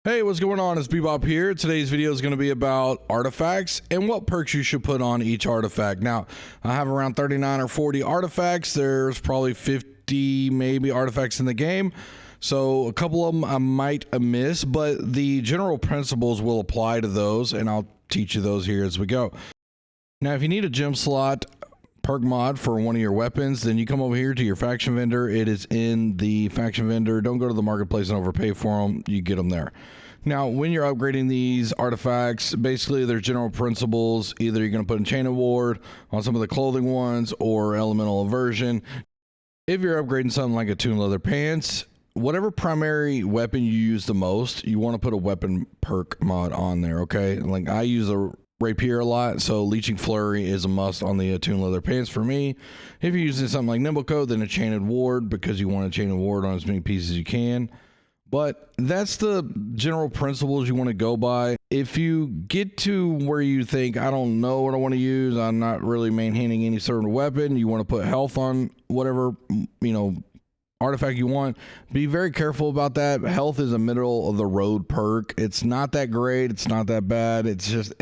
Hey, what's going on? It's Bebop here. Today's video is going to be about artifacts and what perks you should put on each artifact. Now, I have around 39 or 40 artifacts. There's probably 50 maybe artifacts in the game. So a couple of them I might miss, but the general principles will apply to those, and I'll teach you those here as we go. Now, if you need a gem slot perk mod for one of your weapons, then you come over here to your faction vendor. It is in the faction vendor. Don't go to the marketplace and overpay for them. You get them there. Now, when you're upgrading these artifacts, basically there's general principles. Either you're going to put Enchanted Ward on some of the clothing ones or Elemental Aversion. If you're upgrading something like Attuned Leather Pants, whatever primary weapon you use the most, you want to put a weapon perk mod on there, okay? Like I use a rapier a lot, so Leeching Flurry is a must on the Attuned Leather Pants for me. If you're using something like Nimble Coat, then Enchanted Ward, because you want Enchanted Ward on as many pieces as you can. But that's the general principles you want to go by. If you get to where you think, I don't know what I want to use, I'm not really maintaining any certain weapon, you want to put health on whatever, artifact you want, be very careful about that. Health is a middle of the road perk. It's not that great, it's not that bad, it's just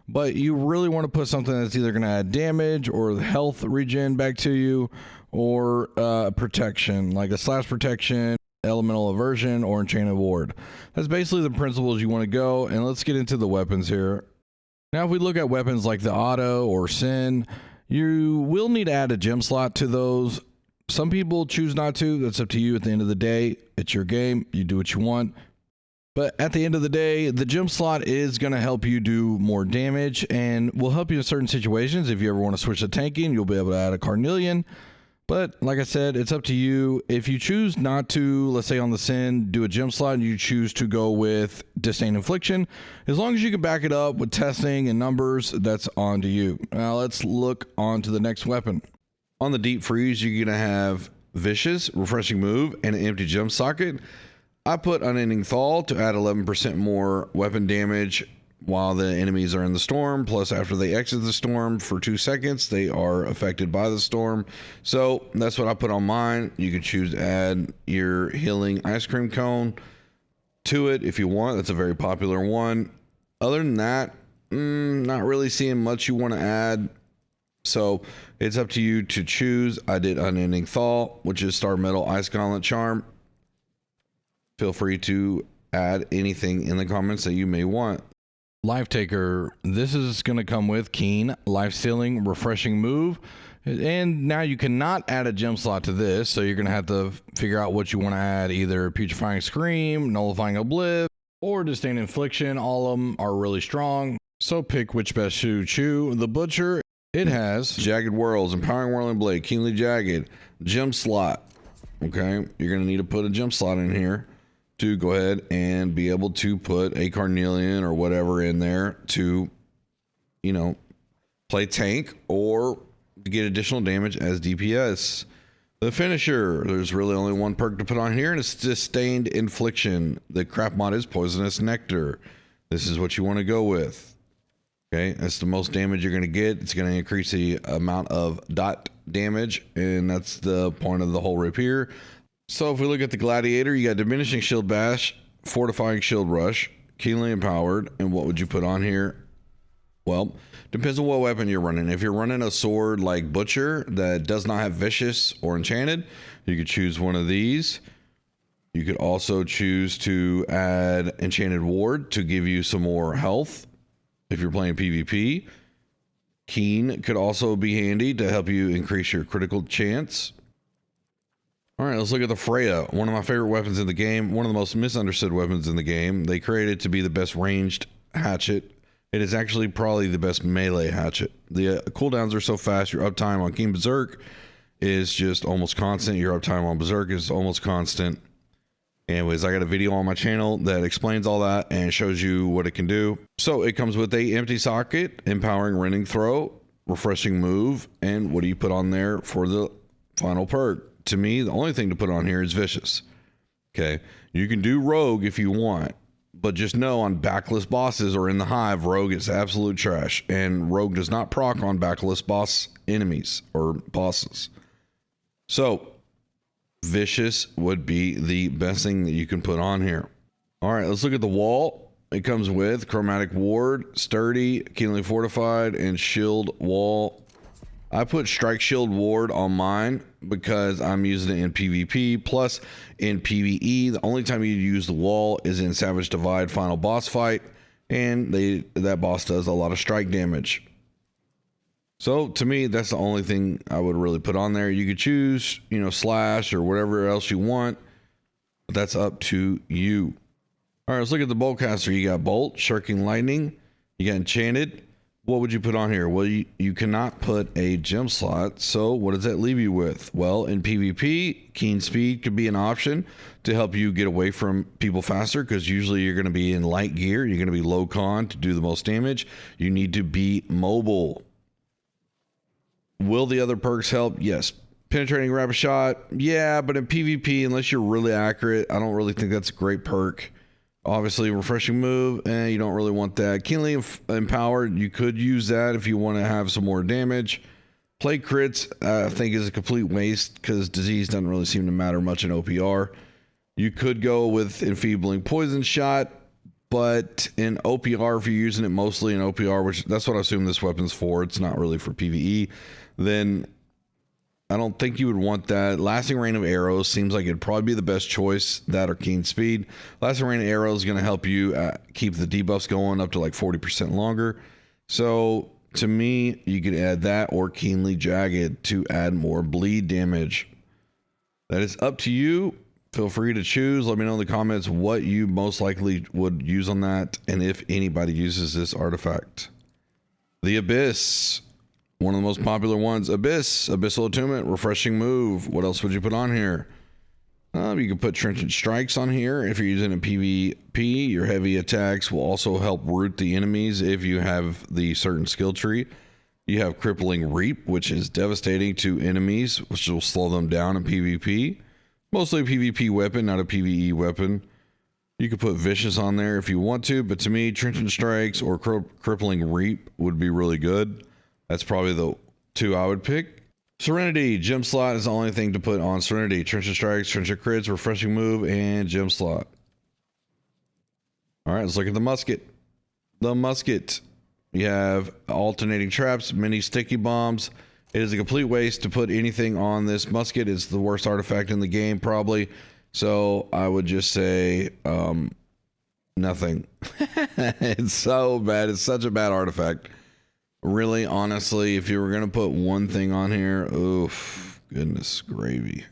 but you really want to put something that's either going to add damage or health regen back to you, or protection, like a slash protection, elemental aversion, or enchanted ward. That's basically the principles you want to go. And let's get into the weapons here. Now, if we look at weapons like the auto or sin, you will need to add a gem slot to those. Some people choose not to. That's up to you. At the end of the day, it's your game. You do what you want. But at the end of the day, the gem slot is going to help you do more damage and will help you in certain situations. If you ever want to switch to tanking, you'll be able to add a carnelian. But like I said, it's up to you. If you choose not to, let's say on the sin, do a gem slot and you choose to go with Disdain Infliction, as long as you can back it up with testing and numbers, that's on to you. Now let's look on to the next weapon. On the Deep Freeze, you're going to have Vicious, Refreshing Move, and an empty gem socket. I put Unending Thaw to add 11% more weapon damage while the enemies are in the storm, plus after they exit the storm for 2 seconds, they are affected by the storm. So that's what I put on mine. You could choose to add your Healing Ice Cream Cone to it if you want. That's a very popular one. Other than that, not really seeing much you want to add. So it's up to you to choose. I did Unending Thaw, which is Star Metal Ice Gauntlet Charm. Feel free to add anything in the comments that you may want. Life Taker, this is going to come with Keen, Life Stealing, Refreshing Move. And now you cannot add a gem slot to this, so you're going to have to figure out what you want to add, either Putrefying Scream, Nullifying Obliv, or Disdain Infliction. All of them are really strong, so pick which best to chew. The Butcher, it has Jagged Whirls, Empowering Whirling Blade, Keenly Jagged, Gem Slot. Okay, you're going to need to put a gem slot in here to go ahead and be able to put a carnelian or whatever in there to, play tank or get additional damage as DPS. The Finisher, there's really only one perk to put on here, and it's Disdained Infliction. The crap mod is Poisonous Nectar. This is what you want to go with. Okay, that's the most damage you're going to get. It's going to increase the amount of dot damage, and that's the point of the whole rapier. So if we look at the Gladiator, you got Diminishing Shield Bash, Fortifying Shield Rush, Keenly Empowered, and what would you put on here? Well, depends on what weapon you're running. If you're running a sword like Butcher that does not have Vicious or Enchanted, you could choose one of these. You could also choose to add Enchanted Ward to give you some more health if you're playing PvP. Keen could also be handy to help you increase your critical chance. All right, let's look at the Freya, one of my favorite weapons in the game, one of the most misunderstood weapons in the game. They created it to be the best ranged hatchet. It is actually probably the best melee hatchet. The cooldowns are so fast, your uptime on King Berserk is just almost constant. Your uptime on Berserk is almost constant. Anyways, I got a video on my channel that explains all that and shows you what it can do. So it comes with a empty socket, Empowering Rending Throw, Refreshing Move, and what do you put on there for the final perk? To me, the only thing to put on here is Vicious. Okay, you can do Rogue if you want, but just know on backlist bosses or in the Hive, Rogue is absolute trash, and Rogue does not proc on backlist boss enemies or bosses. So Vicious would be the best thing that you can put on here. All right, let's look at the wall. It comes with chromatic ward, sturdy, keenly fortified, and shield wall. I put strike shield ward on mine because I'm using it in PvP. Plus, in PvE, the only time you use the wall is in Savage Divide final boss fight, and that boss does a lot of strike damage. So to me, that's the only thing I would really put on there. You could choose, slash or whatever else you want, but that's up to you. All right, let's look at the boltcaster. You got bolt, shirking lightning, you got enchanted. What would you put on here? Well, you cannot put a gem slot. So what does that leave you with? Well, in PvP, keen speed could be an option to help you get away from people faster, because usually you're going to be in light gear. You're going to be low con to do the most damage. You need to be mobile. Will the other perks help? Yes. Penetrating rapid shot? Yeah, but in PvP, unless you're really accurate, I don't really think that's a great perk. Obviously, refreshing move, you don't really want that. Keenly empowered, you could use that if you want to have some more damage. Play crits, I think, is a complete waste because disease doesn't really seem to matter much in OPR. You could go with enfeebling poison shot, but in OPR, if you're using it mostly in OPR, which that's what I assume this weapon's for, it's not really for PvE, then I don't think you would want that. Lasting rain of arrows seems like it'd probably be the best choice, that or keen speed. Lasting rain of arrows is going to help you keep the debuffs going up to like 40% longer. So to me, you could add that or keenly jagged to add more bleed damage. That is up to you. Feel free to choose. Let me know in the comments what you most likely would use on that, and if anybody uses this artifact. The Abyss. One of the most popular ones, Abyss, Abyssal Attunement, refreshing move. What else would you put on here? You can put Trenchant Strikes on here. If you're using a PvP, your heavy attacks will also help root the enemies if you have the certain skill tree. You have Crippling Reap, which is devastating to enemies, which will slow them down in PvP. Mostly a PvP weapon, not a PvE weapon. You could put Vicious on there if you want to, but to me, Trenchant Strikes or Crippling Reap would be really good. That's probably the two I would pick. Serenity, gem slot is the only thing to put on Serenity. Trenchant Strikes, Trenchant Crits, refreshing move, and gem slot. All right, let's look at the musket. The musket. You have alternating traps, mini sticky bombs. It is a complete waste to put anything on this musket. It's the worst artifact in the game, probably. So I would just say nothing. It's so bad. It's such a bad artifact. Really, honestly, if you were going to put one thing on here, oof, goodness gravy.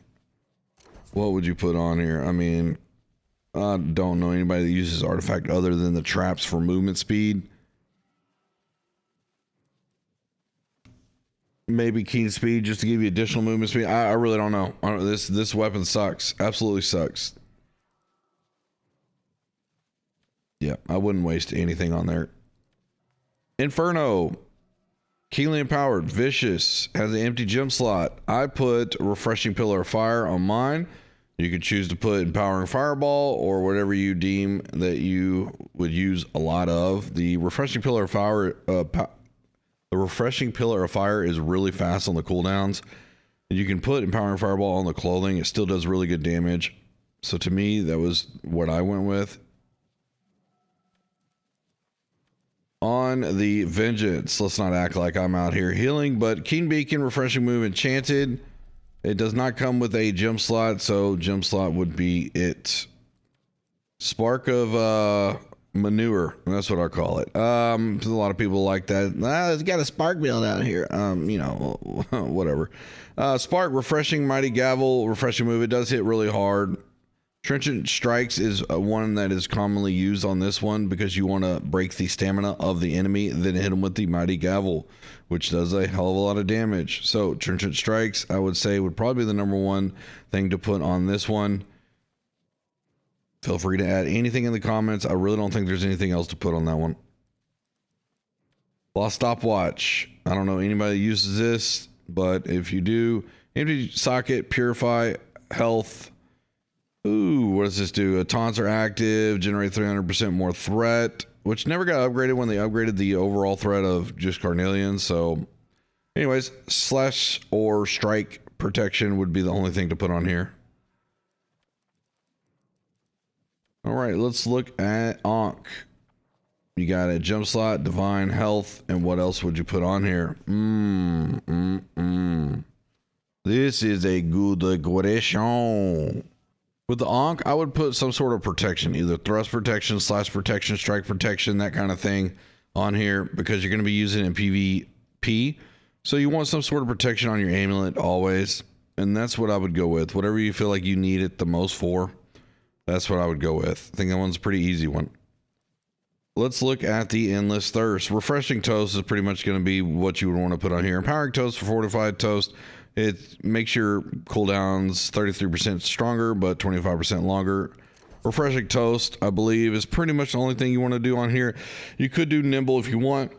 What would you put on here? I mean, I don't know anybody that uses artifact other than the traps for movement speed. Maybe keen speed just to give you additional movement speed. I really don't know. This weapon sucks. Absolutely sucks. Yeah, I wouldn't waste anything on there. Inferno. Keenly empowered, vicious, has an empty gem slot. I put refreshing pillar of fire on mine. You could choose to put empowering fireball or whatever you deem that you would use a lot of. The refreshing pillar of fire, is really fast on the cooldowns. You can put empowering fireball on the clothing. It still does really good damage. So to me, that was what I went with. On the Vengeance, let's not act like I'm out here healing, but Keen Beacon, refreshing move, enchanted. It does not come with a gem slot, so gem slot would be it. Spark of manure, that's what I call it. A lot of people like that. It's got a spark build out here. Whatever. Spark, refreshing, mighty gavel, refreshing move. It does hit really hard. Trenchant Strikes is one that is commonly used on this one because you want to break the stamina of the enemy, then hit them with the Mighty Gavel, which does a hell of a lot of damage. So Trenchant Strikes, I would say, would probably be the number one thing to put on this one. Feel free to add anything in the comments. I really don't think there's anything else to put on that one. Lost Stopwatch. I don't know anybody that uses this, but if you do, empty socket, purify, health. Ooh, what does this do? Taunts are active, generate 300% more threat, which never got upgraded when they upgraded the overall threat of just Carnelian. So anyways, slash or strike protection would be the only thing to put on here. All right, let's look at Ankh. You got a jump slot, divine health, and what else would you put on here? This is a good question. With the Ankh, I would put some sort of protection, either thrust protection, slash protection, strike protection, that kind of thing on here, because you're going to be using it in PvP. So you want some sort of protection on your amulet always. And that's what I would go with. Whatever you feel like you need it the most for, that's what I would go with. I think that one's a pretty easy one. Let's look at the Endless Thirst. Refreshing Toast is pretty much going to be what you would want to put on here. Empowering Toast for Fortified Toast. It makes your cooldowns 33% stronger, but 25% longer. Refreshing Toast, I believe, is pretty much the only thing you want to do on here. You could do Nimble if you want,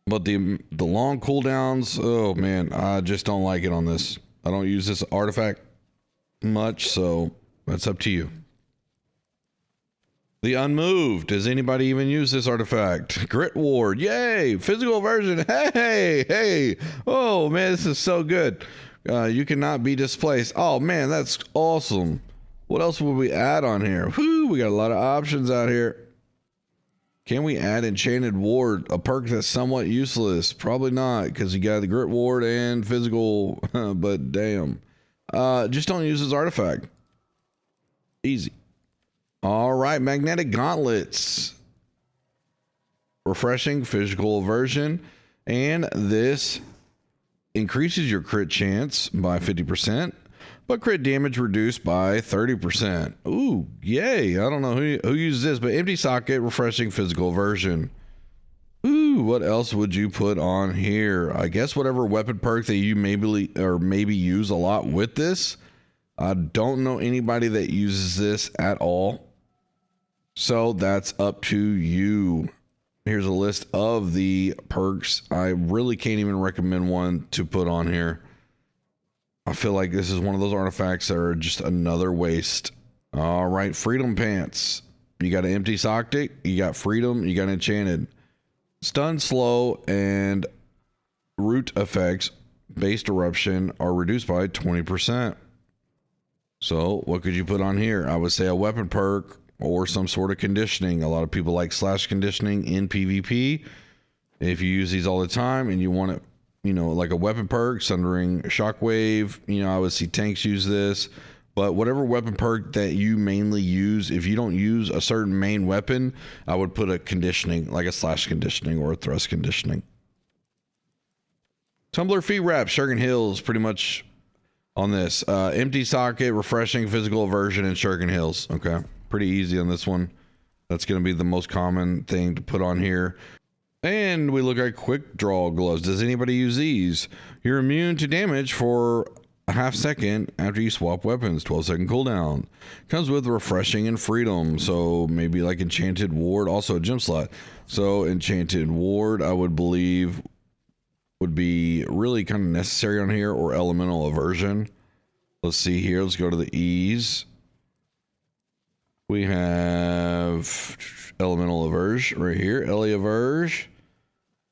but the long cooldowns, oh man, I just don't like it on this. I don't use this artifact much, so that's up to you. The Unmoved. Does anybody even use this artifact? Grit Ward. Yay! Physical version. Hey! Oh man, this is so good. You cannot be displaced. Oh man, that's awesome. What else would we add on here? Whoo, we got a lot of options out here. Can we add Enchanted Ward, a perk that's somewhat useless? Probably not, because you got the Grit Ward and physical, but damn. Just don't use this artifact. Easy. All right, Magnetic Gauntlets. Refreshing physical aversion, and this increases your crit chance by 50%, but crit damage reduced by 30%. Ooh, yay. I don't know who uses this, but Empty Socket, refreshing physical aversion. Ooh, what else would you put on here? I guess whatever weapon perk that you maybe use a lot with this. I don't know anybody that uses this at all. So that's up to you. Here's a list of the perks. I really can't even recommend one to put on here. I feel like this is one of those artifacts that are just another waste. All right, Freedom Pants. You got an Empty Socket, you got Freedom, you got Enchanted. Stun, Slow, and Root effects based eruption are reduced by 20%. So what could you put on here? I would say a weapon perk or some sort of conditioning. A lot of people like slash conditioning in PvP. If you use these all the time and you want it, you know, like a weapon perk, Sundering Shockwave, you know, I would see tanks use this. But whatever weapon perk that you mainly use, if you don't use a certain main weapon, I would put a conditioning, like a slash conditioning or a thrust conditioning. Tumbler Feet Wrap, Shurgan Hills, pretty much on this. Empty Socket, refreshing physical aversion, and Shurgan Hills. Okay, pretty easy on this one. That's going to be the most common thing to put on here. And we look at Quick Draw Gloves. Does anybody use these? You're immune to damage for a half second after you swap weapons. 12-second cooldown. Comes with refreshing and freedom. So maybe like Enchanted Ward. Also a gem slot. So Enchanted Ward, I would believe, would be really kind of necessary on here, or Elemental Aversion. Let's see here. Let's go to the E's. We have Elemental Aversion right here. Ellie Averge.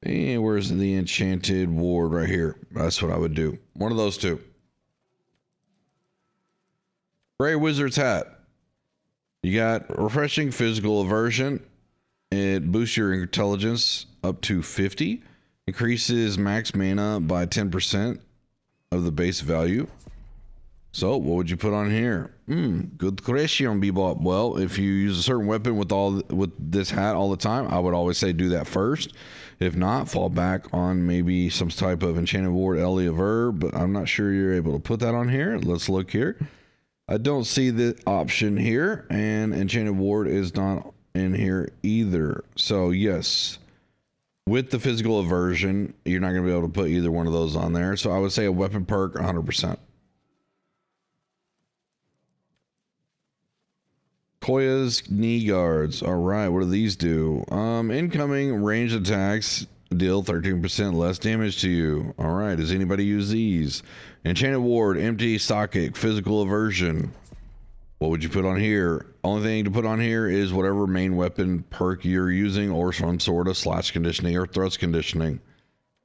And where's the Enchanted Ward? Right here. That's what I would do. One of those two. Grey Wizard's Hat. You got refreshing physical aversion. It boosts your intelligence up to 50. Increases max mana by 10% of the base value. So what would you put on here? Good question, Bebop. Well, if you use a certain weapon with this hat all the time, I would always say do that first. If not, fall back on maybe some type of Enchanted Ward, Elia Verb, but I'm not sure you're able to put that on here. Let's look here. I don't see the option here, and Enchanted Ward is not in here either. So yes, with the physical aversion, you're not going to be able to put either one of those on there. So I would say a weapon perk 100%. Koya's knee guards. All right, what do these do? Incoming ranged attacks deal 13% less damage to you. All right, does anybody use these? Enchanted Ward, Empty Socket, physical aversion. What would you put on here? Only thing to put on here is whatever main weapon perk you're using, or some sort of slash conditioning or thrust conditioning.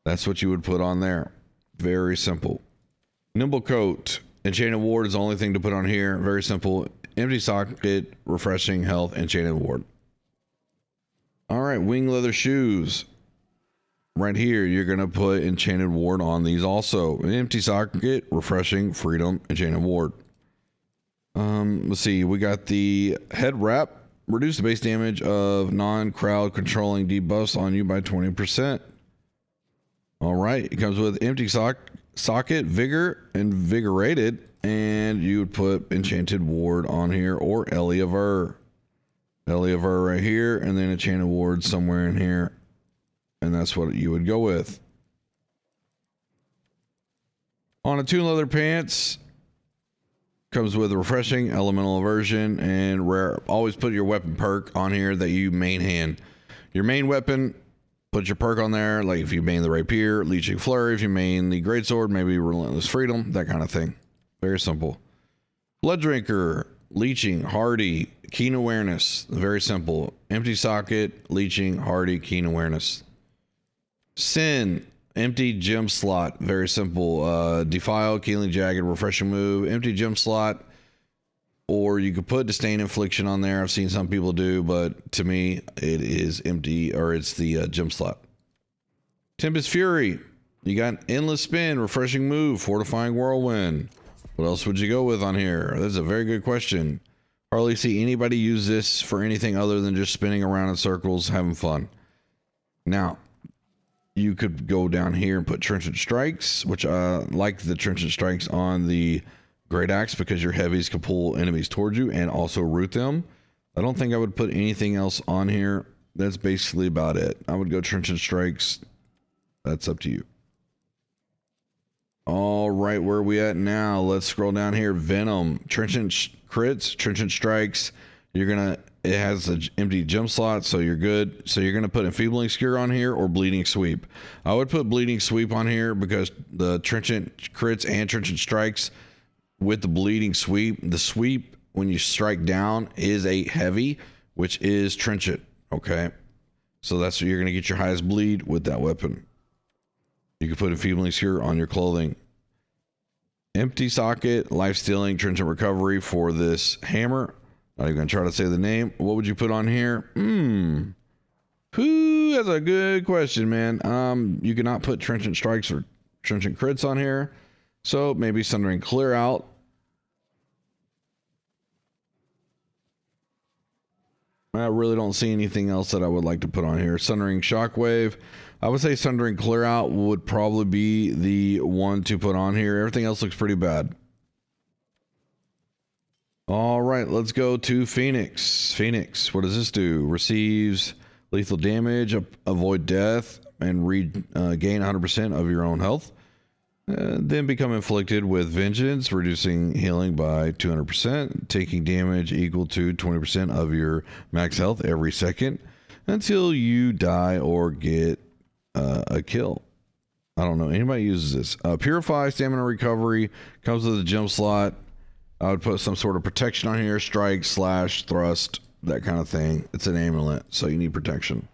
That's what you would put on there. Very simple. Nimble Coat. Enchanted Ward is the only thing to put on here. Very simple. empty socket, refreshing, health, enchanted ward. All right, wing leather shoes. Right here, you're gonna put enchanted ward on these also. An empty socket, refreshing, freedom, enchanted ward. Let's see. We got the head wrap. Reduce the base damage of non-crowd controlling debuffs on you by 20%. All right, it comes with empty socket, vigor, invigorated, and you would put enchanted ward on here or Ellie of Ur. Ellie of Ur right here, and then enchanted ward somewhere in here, and that's what you would go with. On a tune leather pants, comes with refreshing, elemental aversion, and rare. Always put your weapon perk on here that you main hand. Your main weapon, put your perk on there, like if you main the rapier, leeching flurry. If you main the greatsword, maybe relentless freedom, that kind of thing. Very simple. Blood drinker, leeching, hardy, keen awareness. Very simple. Empty socket, leeching, hardy, keen awareness. Sin, empty gem slot. Very simple. Defile, keenly jagged, refreshing move. Empty gem slot. Or you could put disdain infliction on there. I've seen some people do, but to me, it is empty, or it's the gem slot. Tempest Fury. You got endless spin, refreshing move, fortifying whirlwind. What else would you go with on here? That's a very good question. Hardly see anybody use this for anything other than just spinning around in circles, having fun. Now, you could go down here and put Trenchant Strikes, which I like the Trenchant Strikes on the Great Axe because your heavies can pull enemies towards you and also root them. I don't think I would put anything else on here. That's basically about it. I would go Trenchant Strikes. That's up to you. All right, where are we at now? Let's scroll down here. Venom, Trenchant crits, Trenchant Strikes. It has an empty gem slot, so you're good. So you're gonna put Enfeebling Skewer on here or Bleeding Sweep. I would put Bleeding Sweep on here because the Trenchant crits and Trenchant Strikes with the Bleeding Sweep, the sweep when you strike down is a heavy, which is Trenchant. Okay, so that's what you're gonna get your highest bleed with that weapon. You can put Enfeebling Skewer on your clothing. Empty socket, life stealing, Trenchant recovery for this hammer. Not even gonna try to say the name. What would you put on here? That's a good question, man. You cannot put Trenchant Strikes or Trenchant crits on here. So maybe Sundering Clear Out. I really don't see anything else that I would like to put on here. Sundering Shockwave. I would say Sundering Clear Out would probably be the one to put on here. Everything else looks pretty bad. All right, let's go to Phoenix. Phoenix, what does this do? Receives lethal damage, avoid death, and gain 100% of your own health. Then become inflicted with vengeance, reducing healing by 200%, taking damage equal to 20% of your max health every second until you die or get a kill. I don't know. Anybody uses this. Purify, stamina recovery, comes with a gem slot. I would put some sort of protection on here, strike, slash, thrust, that kind of thing. It's an amulet, so you need protection.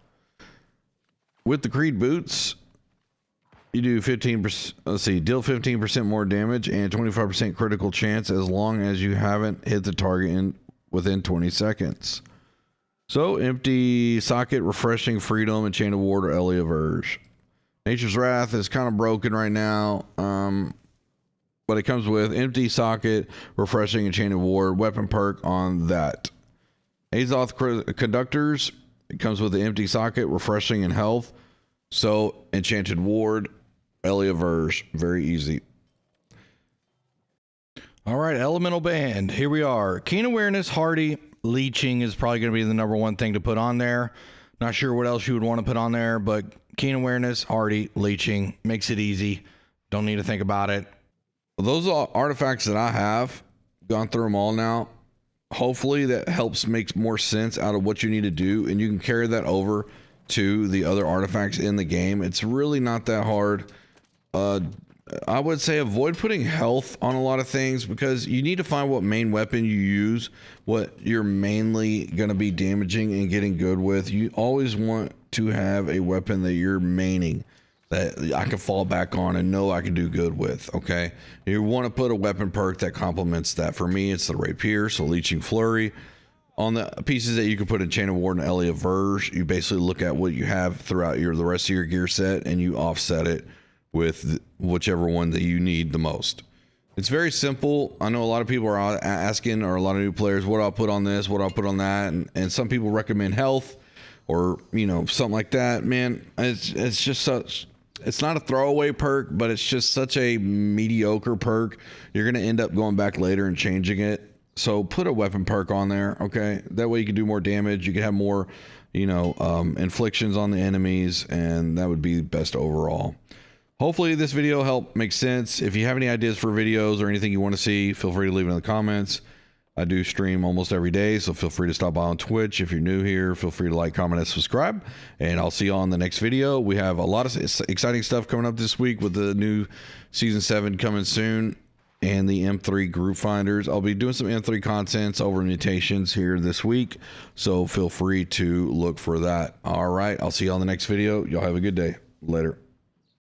With the Creed boots, you do 15%, let's see, deal 15% more damage and 25% critical chance as long as you haven't hit the target within 20 seconds. So, empty socket, refreshing, freedom, enchanted ward, or Ellie of Urge. Nature's Wrath is kind of broken right now. But it comes with empty socket, refreshing, enchanted ward, weapon perk on that. Azoth Conductors, it comes with the empty socket, refreshing, and health. So, enchanted ward, Ellie of Urge, very easy. All right, Elemental Band, here we are. Keen Awareness, Hardy, Leeching is probably going to be the number one thing to put on there. Not sure what else you would want to put on there, but Keen Awareness, Hardy, Leeching, makes it easy. Don't need to think about it. Those are artifacts that I have gone through them all now. Hopefully that helps make more sense out of what you need to do, and you can carry that over to the other artifacts in the game. It's really not that hard. I would say avoid putting health on a lot of things because you need to find what main weapon you use, what you're mainly going to be damaging and getting good with. You always want to have a weapon that you're maining. that I can fall back on and know I can do good with. Okay, you want to put a weapon perk that complements that. For me, it's the Rapier, so Leeching Flurry. On the pieces that you can put in Chain of Ward and Ellie of Verge, you basically look at what you have throughout the rest of your gear set and you offset it with whichever one that you need the most. It's very simple. I know a lot of people are asking, or a lot of new players, what I'll put on this, what I'll put on that, and some people recommend health or something like that. Man, it's just such. It's not a throwaway perk, but it's just such a mediocre perk. You're gonna end up going back later and changing it. So put a weapon perk on there, okay? That way you can do more damage. You can have more, inflictions on the enemies, and that would be best overall. Hopefully this video helped make sense. If you have any ideas for videos or anything you want to see, feel free to leave it in the comments. I do stream almost every day, so feel free to stop by on Twitch. If you're new here, feel free to like, comment, and subscribe. And I'll see you on the next video. We have a lot of exciting stuff coming up this week with the new Season 7 coming soon. And the M3 group finders. I'll be doing some M3 contents over mutations here this week, so feel free to look for that. All right, I'll see you on the next video. Y'all have a good day. Later.